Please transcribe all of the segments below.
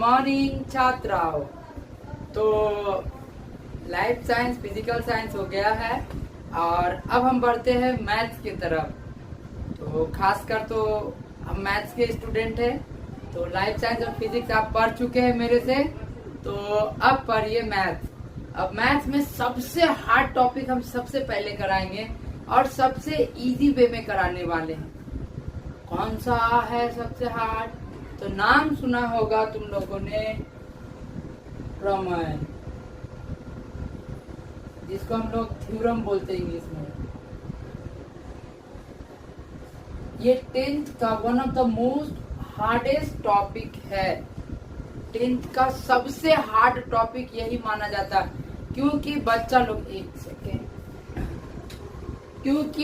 Morning छात्राओं। तो life science physical science हो गया है और अब हम बढ़ते हैं मैथ्स की तरफ। तो खासकर तो हम मैथ्स के स्टूडेंट हैं, तो लाइफ साइंस और फिजिक्स आप पढ़ चुके हैं मेरे से, तो अब पढ़िए मैथ्स। अब मैथ्स में सबसे हार्ड टॉपिक हम सबसे पहले कराएंगे और सबसे इजी वे में कराने वाले हैं। कौन सा है सबसे हार्ड? तो नाम सुना होगा तुम लोगों ने, प्रमेय, जिसको हम लोग थ्योरम बोलते हैं इंग्लिश में। ये 10th का one of the most hardest topic है। 10th का सबसे हार्ड टॉपिक यही माना जाता है, क्योंकि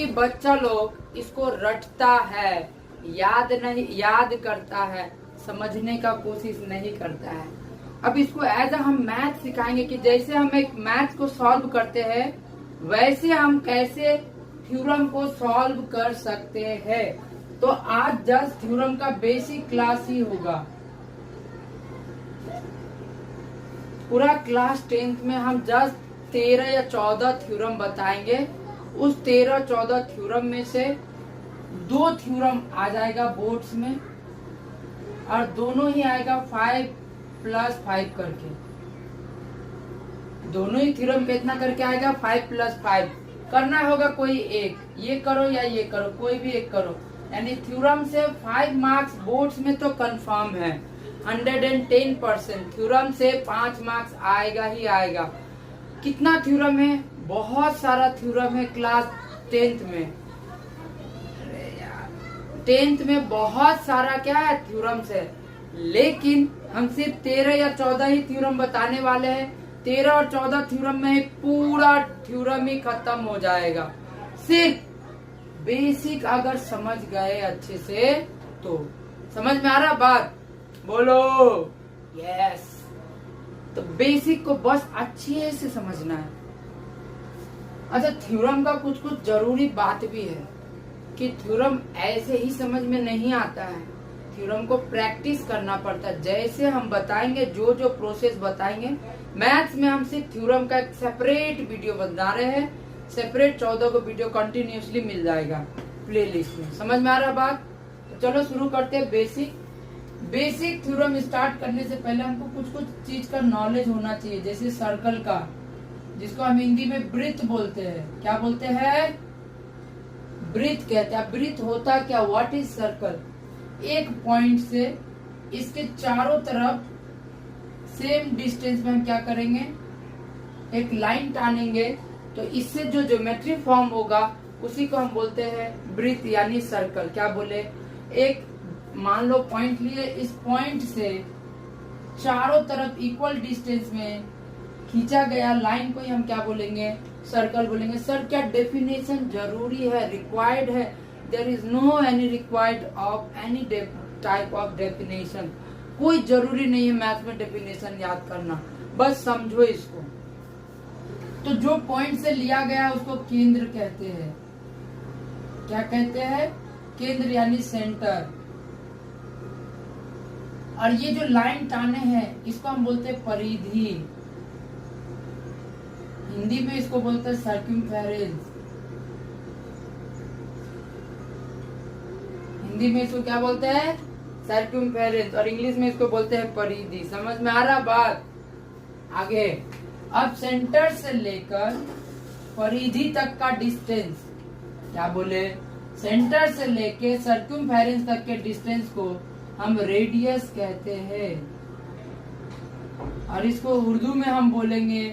बच्चा लोग इसको रटता है, याद करता है, समझने का कोशिश नहीं करता है। अब इसको एज हम मैथ सिखाएंगे कि जैसे हम एक मैथ को सॉल्व करते हैं वैसे हम कैसे थ्योरम को सॉल्व कर सकते हैं। तो आज जस्ट थ्योरम का बेसिक क्लास ही होगा। पूरा क्लास 10th में हम जस्ट 13 या 14 थ्योरम बताएंगे। उस 13-14 थ्योरम में से 2 थ्योरम आ जाएगा बोर्ड्स में, और दोनों ही आएगा 5+5 करके। दोनों ही थ्योरम कितना करके आएगा? 5+5 करना होगा। कोई एक, ये करो या ये करो, कोई भी एक करो। यानी थ्योरम से 5 मार्क्स बोर्ड्स में तो कंफर्म है, 110%। थ्योरम से 5 मार्क्स आएगा ही आएगा। कितना थ्योरम है? बहुत सारा थ्योरम है क्लास 10th में। 10th में बहुत सारा क्या है? थ्योरम्स है। लेकिन हम सिर्फ 13 या 14 ही थ्योरम बताने वाले हैं। 13 और 14 थ्योरम में ही पूरा थ्योरम ही खत्म हो जाएगा। सिर्फ बेसिक अगर समझ गए अच्छे से तो। समझ में आ रहा बात? बोलो यस। तो बेसिक को बस अच्छे से समझना है। अच्छा, थ्योरम का कुछ जरूरी बात भी है कि थ्योरम ऐसे ही समझ में नहीं आता है। थ्योरम को प्रैक्टिस करना पड़ता है। जैसे हम बताएंगे, जो प्रोसेस बताएंगे, मैथ्स में हम सिर्फ थ्योरम का एक सेपरेट वीडियो बना रहे हैं। सेपरेट 14 को वीडियो कंटिन्यूसली मिल जाएगा प्लेलिस्ट में। समझ में आ रहा बात? तो चलो शुरू करते हैं। बेसिक थ्योरम स्टार्ट करने से पहले हमको कुछ चीज का नॉलेज होना चाहिए। जैसे सर्कल का, जिसको हम हिंदी में वृत्त बोलते हैं। क्या बोलते हैं? वृत्त कहते हैं। वृत्त होता क्या? What is circle? एक पॉइंट से इसके चारों तरफ सेम डिस्टेंस में हम क्या करेंगे? एक लाइन टानेंगे, तो इससे जो ज्योमेट्री फॉर्म होगा उसी को हम बोलते हैं वृत्त यानी सर्कल। क्या बोले? एक मान लो पॉइंट लिए, इस पॉइंट से चारों तरफ इक्वल डिस्टेंस में खींचा गया लाइन को ही हम क्या बोलेंगे? सर्कल बोलेंगे। सर क्या डेफिनेशन जरूरी है, रिक्वायर्ड है? There is no any required of any type of definition. कोई जरूरी नहीं है मैथ में डेफिनेशन याद करना, बस समझो इसको। तो जो पॉइंट से लिया गया उसको केंद्र कहते हैं। क्या कहते हैं? केंद्र यानी सेंटर। और ये जो लाइन टाने हैं इसको हम बोलते हैं परिधि। हिंदी में इसको बोलते हैं सर्कमफेरेंस। हिंदी में इसको क्या बोलते हैं? सर्कमफेरेंस। और इंग्लिश में इसको बोलते हैं परिधि। समझ में आ रहा बात? आगे अब सेंटर से लेकर परिधि तक का डिस्टेंस, क्या बोले? सेंटर से लेके सर्कमफेरेंस तक के डिस्टेंस को हम रेडियस कहते हैं। और इसको उर्दू में हम बोलेंगे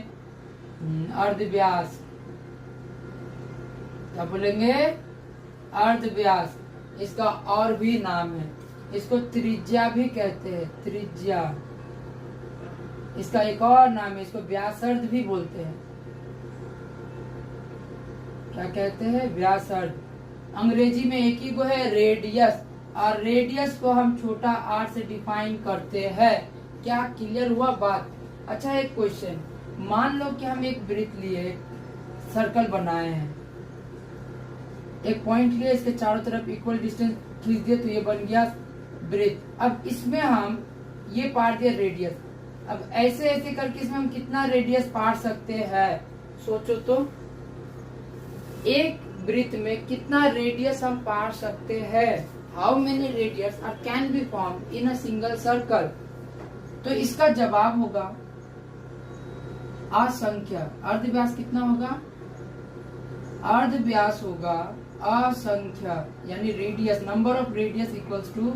अर्धव्यास। क्या बोलेंगे? अर्धव्यास। इसका और भी नाम है, इसको त्रिज्या भी कहते हैं। त्रिज्या इसका एक और नाम है, इसको व्यासार्ध भी बोलते हैं। क्या कहते हैं? व्यासार्ध। अंग्रेजी में एक ही को है रेडियस, और रेडियस को हम छोटा r से डिफाइन करते हैं। क्या क्लियर हुआ बात? अच्छा, एक क्वेश्चन, मान लो कि हम एक वृत्त लिए, सर्कल बनाए हैं, एक पॉइंट लिए, इसके चारों तरफ इक्वल डिस्टेंस खींच दिए, तो ये बन गया वृत्त। अब इसमें हम ये पार दिया रेडियस। अब ऐसे ऐसे करके इसमें हम कितना रेडियस पार सकते हैं, सोचो तो। एक वृत्त में कितना रेडियस हम पार सकते हैं, how many radius are can be form in a single circle. तो इसका जवाब होगा असंख्य। अर्धव्यास कितना होगा, अर्धव्यास होगा असंख्य, यानी radius, number of radius equals to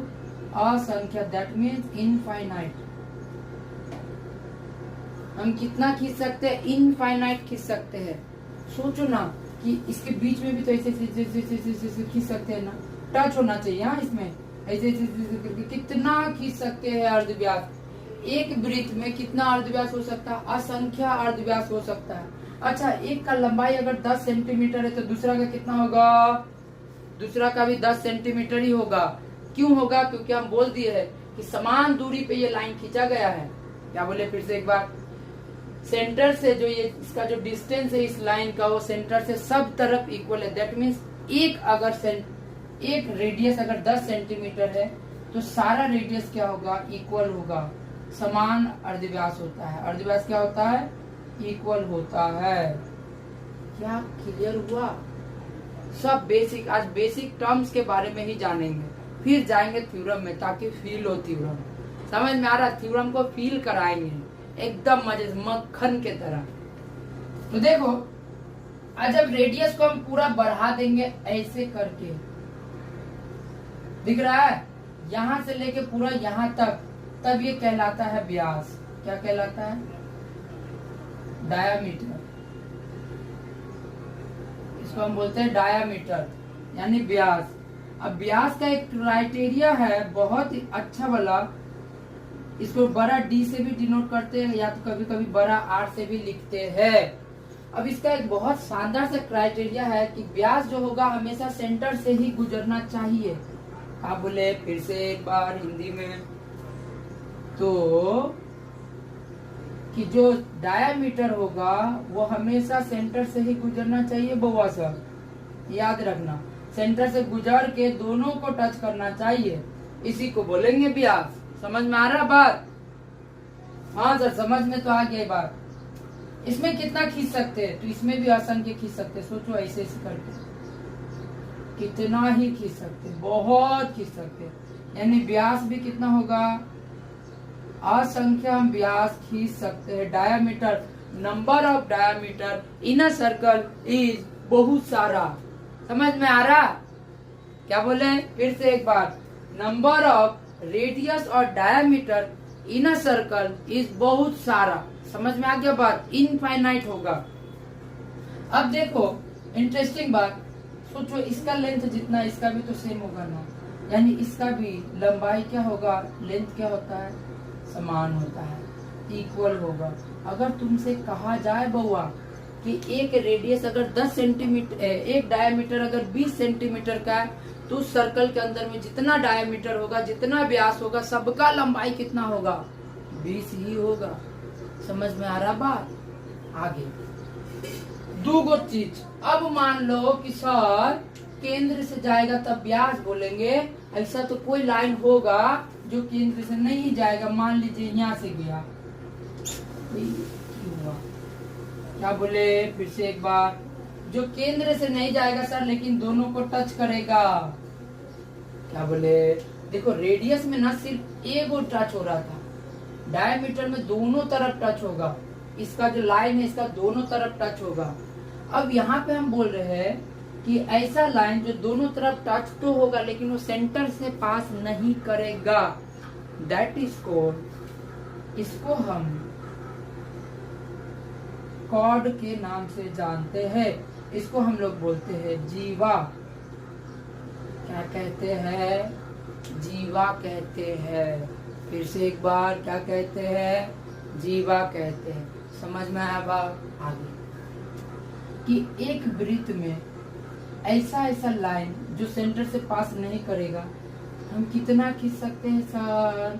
असंख्य, दैट मीन्स इनफाइनाइट। हम कितना खींच सकते हैं, इनफाइनाइट खींच सकते हैं। सोचो ना कि इसके बीच में भी तो ऐसे खींच सकते हैं ना, टच होना चाहिए। हाँ, इसमें ऐसे करके कितना खींच सकते हैं अर्धव्यास। एक वृत्त में कितना अर्धव्यास हो सकता है, असंख्य अर्धव्यास हो सकता है। अच्छा, एक का लंबाई अगर 10 सेंटीमीटर है तो दूसरा का कितना होगा, दूसरा का भी 10 सेंटीमीटर ही होगा। क्यों होगा, क्योंकि हम बोल दिए है कि समान दूरी पे ये लाइन खींचा गया है। क्या बोले फिर से एक बार, सेंटर से जो ये इसका जो डिस्टेंस है इस लाइन का, वो सेंटर से सब तरफ इक्वल है। दैट मीन्स एक रेडियस अगर 10 सेंटीमीटर है तो सारा रेडियस क्या होगा, इक्वल होगा, समान अर्धव्यास होता है। अर्धव्यास क्या होता है, इक्वल होता है। क्या क्लियर हुआ? सब बेसिक, आज बेसिक टर्म्स के बारे में ही जानेंगे, फिर जाएंगे थ्योरम में, ताकि फील हो थ्योरम। समझ में आ रहा, थ्योरम को फील कराएंगे एकदम मजे से, मक्खन के तरह। तो देखो, आज जब रेडियस को हम पूरा बढ़ा देंगे ऐसे करके, दिख रहा है, यहां से लेके पूरा यहां तक, तब ये कहलाता है व्यास। क्या कहलाता है, डायामीटर। इसको हम बोलते हैं डायामीटर, यानी व्यास। अब व्यास का एक क्राइटेरिया है बहुत ही अच्छा वाला, इसको बड़ा डी से भी डिनोट करते हैं, या तो कभी कभी बड़ा आर से भी लिखते हैं। अब इसका एक बहुत शानदार सा क्राइटेरिया है कि व्यास जो होगा हमेशा सेंटर से ही गुजरना चाहिए। आप बोले फिर से एक बार हिंदी में, तो कि जो डायामीटर होगा वो हमेशा सेंटर से ही गुजरना चाहिए। बउआ सब याद रखना, सेंटर से गुजर के दोनों को टच करना चाहिए, इसी को बोलेंगे व्यास। समझ में आ रहा बात? हाँ सर, समझ में तो आ गई बात। इसमें कितना खींच सकते हैं, तो इसमें भी असंख्य खींच सकते हैं। सोचो ऐसे ऐसे करके कितना ही खींच सकते, बहुत खींच सकते, यानी व्यास भी कितना होगा, असंख्य हम व्यास खींच सकते हैं। Diameter, number of diameter in a circle is बहुत सारा। समझ में आ रहा? क्या बोले फिर से एक बार, नंबर ऑफ रेडियस और diameter in a circle is बहुत सारा। समझ में आ गया बात, इनफाइनाइट होगा। अब देखो इंटरेस्टिंग बात, सोचो इसका लेंथ जितना इसका भी तो सेम होगा ना, यानी इसका भी लंबाई क्या होगा, लेंथ क्या होता है, समान होता है, इक्वल होगा। अगर तुमसे कहा जाए बउआ कि एक रेडियस अगर 10 सेंटीमीटर, एक डायमीटर अगर 20 सेंटीमीटर का है, तो उस सर्कल के अंदर में जितना डायमीटर होगा, जितना व्यास होगा, सबका लंबाई कितना होगा, 20 ही होगा। समझ में आ रहा बात? आगे दो गो चीज। अब मान लो कि सर केंद्र से जाएगा तब व्यास बोलेंगे, ऐसा तो कोई लाइन होगा जो केंद्र से नहीं जाएगा। मान लीजिए यहाँ से गया, हुआ क्या बोले फिर से एक बार, जो केंद्र से नहीं जाएगा सर लेकिन दोनों को टच करेगा। क्या बोले, देखो रेडियस में ना सिर्फ एक और टच हो रहा था, डायमीटर में दोनों तरफ टच होगा। इसका जो लाइन है इसका दोनों तरफ टच होगा। अब यहाँ पे हम बोल रहे हैं कि ऐसा लाइन जो दोनों तरफ टच तो होगा लेकिन वो सेंटर से पास नहीं करेगा, दैट इज कॉल्ड, इसको हम कॉर्ड के नाम से जानते हैं। इसको हम लोग बोलते हैं जीवा। क्या कहते हैं, जीवा कहते हैं। फिर से एक बार क्या कहते हैं, जीवा कहते हैं। समझ में आया बात? आगे कि एक वृत्त में ऐसा ऐसा लाइन जो सेंटर से पास नहीं करेगा, हम कितना खींच सकते हैं सर?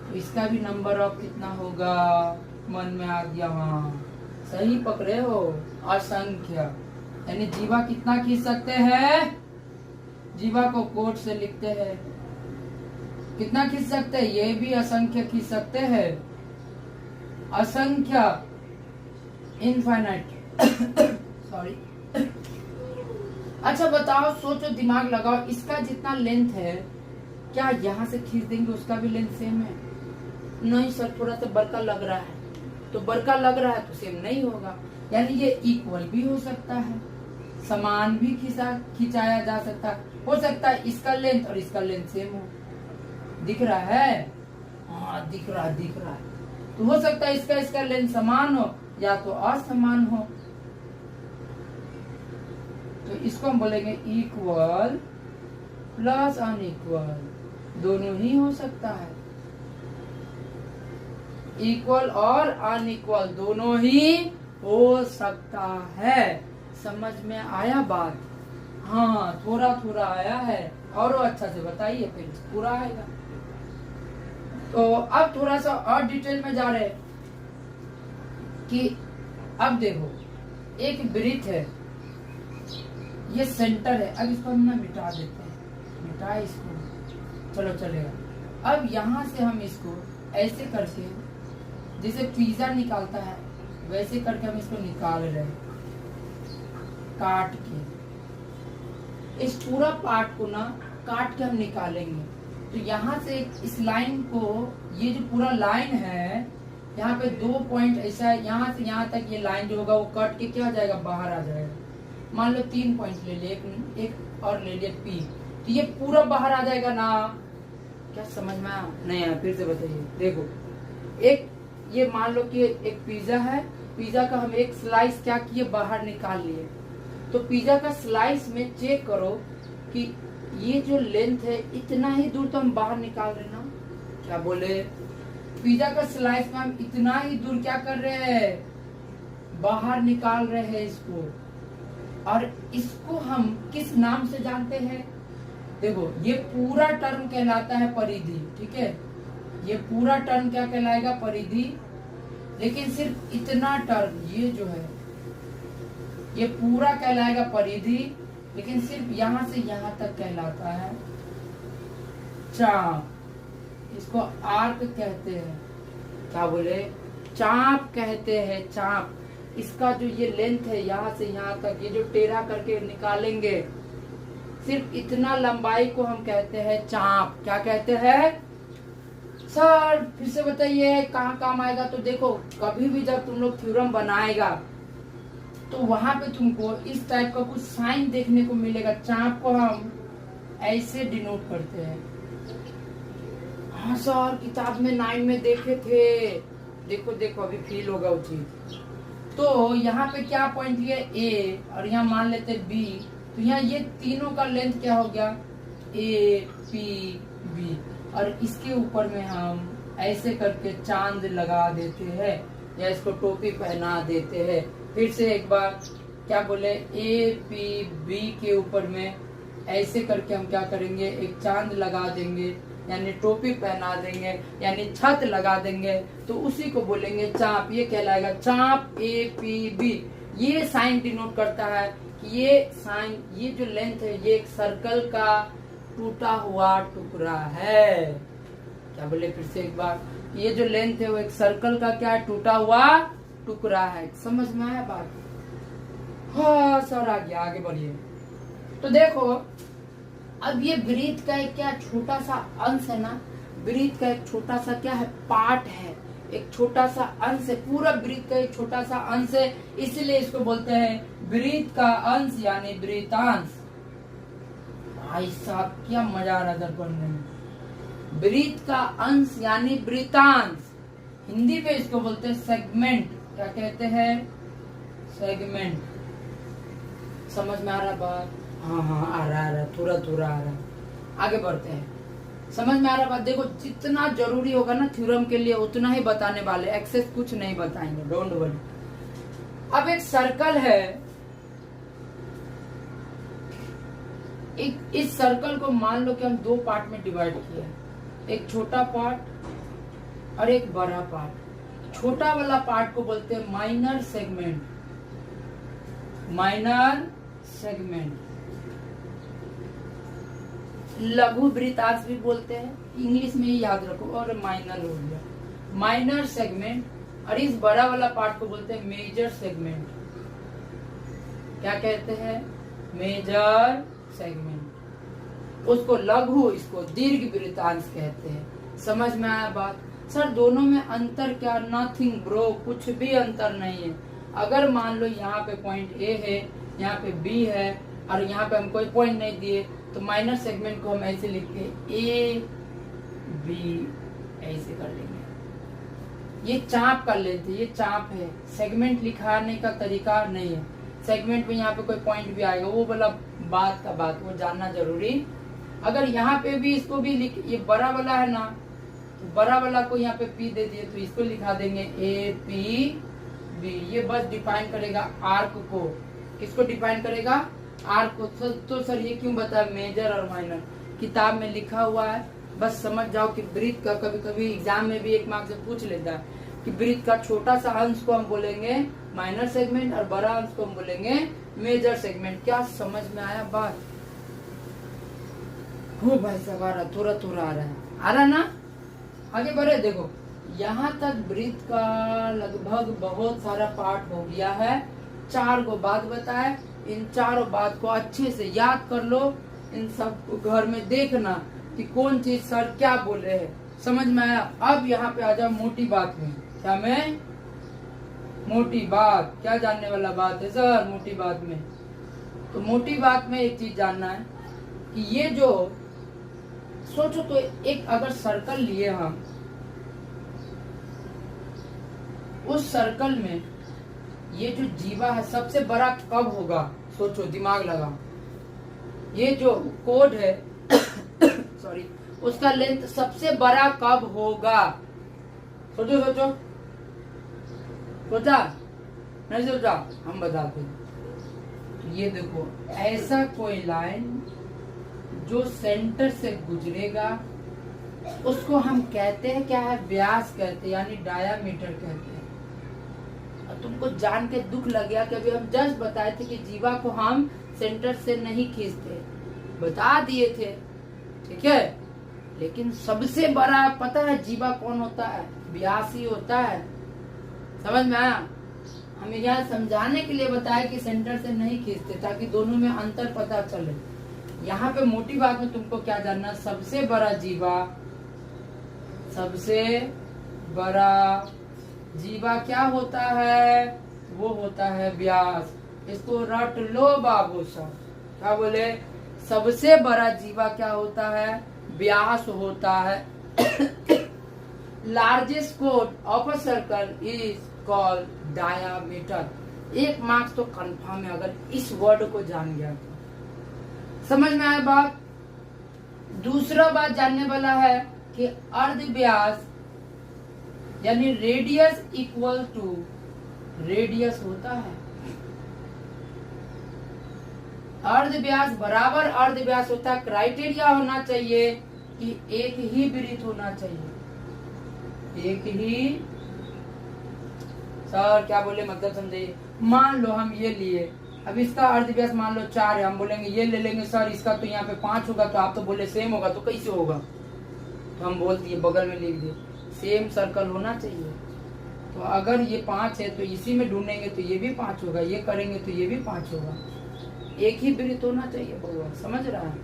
तो इसका भी नंबर ऑफ कितना होगा, मन में आ गया? वहाँ सही पकड़े हो, असंख्य। यानी जीवा कितना खींच सकते हैं? जीवा को कोट से लिखते हैं कितना खींच सकते हैं? ये भी असंख्य खींच सकते हैं, असंख्य, इनफाइनाइट। सॉरी। अच्छा बताओ, सोचो, दिमाग लगाओ, इसका जितना लेंथ है क्या यहाँ से खींच देंगे उसका भी लेंथ सेम है? नहीं सर, थोड़ा सा बड़का लग रहा है, तो बड़का लग रहा है तो सेम नहीं होगा। यानी ये इक्वल भी हो सकता है, समान भी खिंचाया जा सकता है, हो सकता है इसका लेंथ और इसका लेंथ सेम हो। दिख रहा है? हाँ दिख रहा है। तो हो सकता है इसका लेंथ समान हो या तो असमान हो। तो इसको हम बोलेंगे इक्वल प्लस अनइक्वल, दोनों ही हो सकता है। इक्वल और अनइक्वल दोनों ही हो सकता है। समझ में आया बात? हाँ थोड़ा थोड़ा आया है, और अच्छा से बताइए फिर पूरा आएगा। तो अब थोड़ा सा और डिटेल में जा रहे कि अब देखो, एक वृत्त है, ये सेंटर है। अब इसको हम ना मिटा देते हैं, मिटाए इसको, चलो चलेगा। अब यहाँ से हम इसको ऐसे करके, जैसे पिज्जा निकालता है वैसे करके हम इसको निकाल रहे हैं, काट के। इस पूरा पार्ट को ना काट के हम निकालेंगे। तो यहाँ से इस लाइन को, ये जो पूरा लाइन है, यहाँ पे 2 पॉइंट ऐसा है, यहाँ से यहाँ तक ये लाइन जो होगा वो कट के क्या हो जाएगा, बाहर आ जाएगा। मान लो 3 पॉइंट ले लिए, एक और ले लिए P, तो ये पूरा बाहर आ जाएगा ना। क्या समझ में आया? नहीं आया? फिर से बताइए। देखो, एक ये मान लो कि एक पिज्जा है, पिज्जा का हम एक स्लाइस क्या किए, बाहर निकाल लिए। तो पिज्जा का स्लाइस में चेक करो कि ये जो लेंथ है इतना ही दूर तो हम बाहर निकाल रहे ना। क्या बोले? पिज्जा का स्लाइस में हम इतना ही दूर क्या कर रहे हैं, बाहर निकाल रहे हैं इसको। और इसको हम किस नाम से जानते हैं? देखो, ये पूरा टर्म कहलाता है परिधि, ठीक है। ये पूरा टर्म क्या कहलाएगा, परिधि। लेकिन सिर्फ इतना टर्म, ये जो है ये पूरा कहलाएगा परिधि, लेकिन सिर्फ यहाँ से यहाँ तक कहलाता है चाप। इसको आर्क कहते हैं। क्या बोले? चाप कहते हैं, चाप। इसका जो ये लेंथ है यहाँ से यहाँ तक, ये जो टेढ़ा करके निकालेंगे, सिर्फ इतना लंबाई को हम कहते हैं चाप। क्या कहते हैं सर? फिर से बताइए, कहाँ काम आएगा? तो देखो, कभी भी जब तुम लोग थ्योरम बनाएगा तो वहां पे तुमको इस टाइप का कुछ साइन देखने को मिलेगा। चाप को हम ऐसे डिनोट करते हैं। हाँ सर, किताब में 9 में देखे थे। देखो देखो, अभी फील होगा वो चीज। तो यहाँ पे क्या पॉइंट लिया, ए, और यहाँ मान लेते बी। तो यहाँ ये तीनों का लेंथ क्या हो गया, ए पी बी। और इसके ऊपर में हम ऐसे करके चांद लगा देते हैं, या इसको टोपी पहना देते हैं। फिर से एक बार, क्या बोले, ए पी बी के ऊपर में ऐसे करके हम क्या करेंगे, एक चांद लगा देंगे, यानी टोपी पहना देंगे, यानी छत लगा देंगे। तो उसी को बोलेंगे चाप। ये कहलाएगा चाप, ए पी बी। ये साइन डिनोट करता है कि ये साइन, ये जो लेंथ है, ये एक सर्कल का टूटा हुआ टुकड़ा है। क्या बोले? फिर से एक बार, ये जो लेंथ है वो एक सर्कल का क्या है, टूटा हुआ टुकड़ा है। समझ में आया बात? हाँ सर, आ गया, आगे बढ़िए। तो देखो, अब ये वृत्त का एक क्या छोटा सा अंश है ना, वृत्त का एक छोटा सा क्या है, पार्ट है, एक छोटा सा अंश है। पूरा वृत्त का एक छोटा सा अंश है, इसलिए इसको बोलते हैं वृत्त का अंश, यानी वृत्तांश। भाई साहब, क्या मजा आ रहा था पढ़ने में। वृत्त का अंश यानी वृत्तांश। हिंदी में इसको बोलते हैं सेगमेंट। क्या कहते हैं? सेगमेंट। समझ में आ रहा बात? हाँ हाँ, आ रहा, थोड़ा थोड़ा आ रहा। आगे बढ़ते हैं। समझ में आ रहा बात? देखो, जितना जरूरी होगा ना थ्योरम के लिए उतना ही बताने वाले, एक्सेस कुछ नहीं बताएंगे, डोंट वरी। अब एक सर्कल है, इस सर्कल को मान लो कि हम 2 पार्ट में डिवाइड किया, एक छोटा पार्ट और एक बड़ा पार्ट। छोटा वाला पार्ट को बोलते हैं माइनर सेगमेंट। Minor segment. लघु वृत्तांश भी बोलते हैं, इंग्लिश में ही याद रखो। और माइनर हो गया, माइनर सेगमेंट। और इस बड़ा वाला पार्ट को बोलते हैं मेजर सेगमेंट। क्या कहते हैं? Major segment. उसको लघु, इसको दीर्घ वृत्तांश कहते हैं। समझ में आया बात? सर दोनों में अंतर क्या? नथिंग ब्रो, कुछ भी अंतर नहीं है। अगर मान लो यहाँ पे पॉइंट ए है, यहाँ पे बी है, और यहाँ पे हम कोई पॉइंट नहीं दिए, तो माइनर सेगमेंट को हम ऐसे लिख के ए बी ऐसे कर लेंगे। ये चाप कर लेते, ये चाप है। सेगमेंट लिखाने का तरीका नहीं है। सेगमेंट में यहाँ पे कोई पॉइंट भी आएगा, वो वाला बात का बात, वो जानना जरूरी। अगर यहाँ पे भी इसको भी लिख, ये बड़ा वाला है ना, तो बड़ा वाला को यहाँ पे पी दे दिए, तो इसको लिखा देंगे ए पी बी। ये बस डिफाइन करेगा आर्क को। किसको डिफाइन करेगा? आर्क को। तो सर ये क्यों बताया मेजर और माइनर? किताब में लिखा हुआ है, बस समझ जाओ कि वृत्त का कभी कभी एग्जाम में भी 1 मार्क से पूछ लेता है कि वृत्त का छोटा सा अंश को हम बोलेंगे माइनर सेगमेंट और बड़ा अंश को हम बोलेंगे मेजर सेगमेंट। क्या समझ में आया बात? हो भाई साहब आ रहा, थोड़ा थोड़ा आ रहा है ना? आगे बढ़े। देखो यहाँ तक वृत्त का लगभग बहुत सारा पार्ट हो गया है। 4 को बात बताए, इन 4 बात को अच्छे से याद कर लो। इन सब को घर में देखना कि कौन चीज सर क्या बोल रहे हैं। समझ में आया? अब यहाँ पे आ जाओ मोटी बात में। क्या में? मोटी बात। क्या जानने वाला बात है सर मोटी बात में? तो मोटी बात में एक चीज जानना है कि ये जो सोचो तो एक अगर सर्कल लिए हम, उस सर्कल में ये जो जीवा है सबसे बड़ा कब होगा? सोचो, दिमाग लगा। ये जो कोड है सॉरी, उसका लेंथ सबसे बड़ा कब होगा? सोचो सोचो, सोचा नहीं सोचा? हम बताते हैं। ये देखो, ऐसा कोई लाइन जो सेंटर से गुजरेगा उसको हम कहते हैं क्या है? व्यास कहते हैं, यानी डायामीटर कहते हैं। और तुमको जान के दुख लग गया कि अभी हम जस्ट बताए थे कि जीवा को हम सेंटर से नहीं खींचते, बता दिए थे, ठीक है। लेकिन सबसे बड़ा पता है जीवा कौन होता है? व्यास ही होता है। समझ में आया? हमें यहाँ समझाने के लिए बताया कि सेंटर से नहीं खींचते, ताकि दोनों में अंतर पता चले। यहाँ पे मोटी बात में तुमको क्या जानना? सबसे बड़ा जीवा, सबसे बड़ा जीवा क्या होता है? वो होता है व्यास। इसको रट लो बाबू सब। क्या बोले? सबसे बड़ा जीवा क्या होता है? व्यास होता है। Largest code of a circle is called diameter. 1 marks तो कंफर्म है अगर इस वर्ड को जान गया तो। समझ में आया बात? दूसरा बात जानने वाला है कि अर्ध व्यास यानी रेडियस इक्वल टू रेडियस होता है। अर्ध व्यास बराबर अर्ध व्यास होता है। क्राइटेरिया होना चाहिए कि एक ही वृत्त होना चाहिए, एक ही। सर क्या बोले मतलब समझे? मान लो हम ये लिए, अब इसका अर्ध व्यास मान लो 4 है, हम बोलेंगे ये ले लेंगे सर इसका तो यहाँ पे 5 होगा, तो आप तो बोले सेम होगा, तो कैसे होगा? तो हम बोल दिए, बगल में लिख दिए सेम सर्कल होना चाहिए। तो अगर ये 5 है तो इसी में ढूंढेंगे तो ये भी 5 होगा, ये करेंगे तो ये भी 5 होगा। एक ही वृत्त होना चाहिए भगवान, समझ रहा है?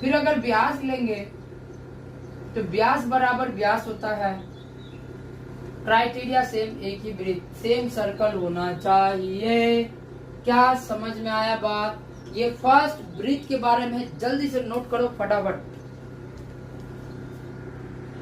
फिर अगर व्यास लेंगे तो व्यास बराबर व्यास होता है। क्राइटेरिया सेम, एक ही वृत्त, सेम सर्कल होना चाहिए। क्या समझ में आया बात? ये फर्स्ट वृत्त के बारे में जल्दी से नोट करो फटाफट।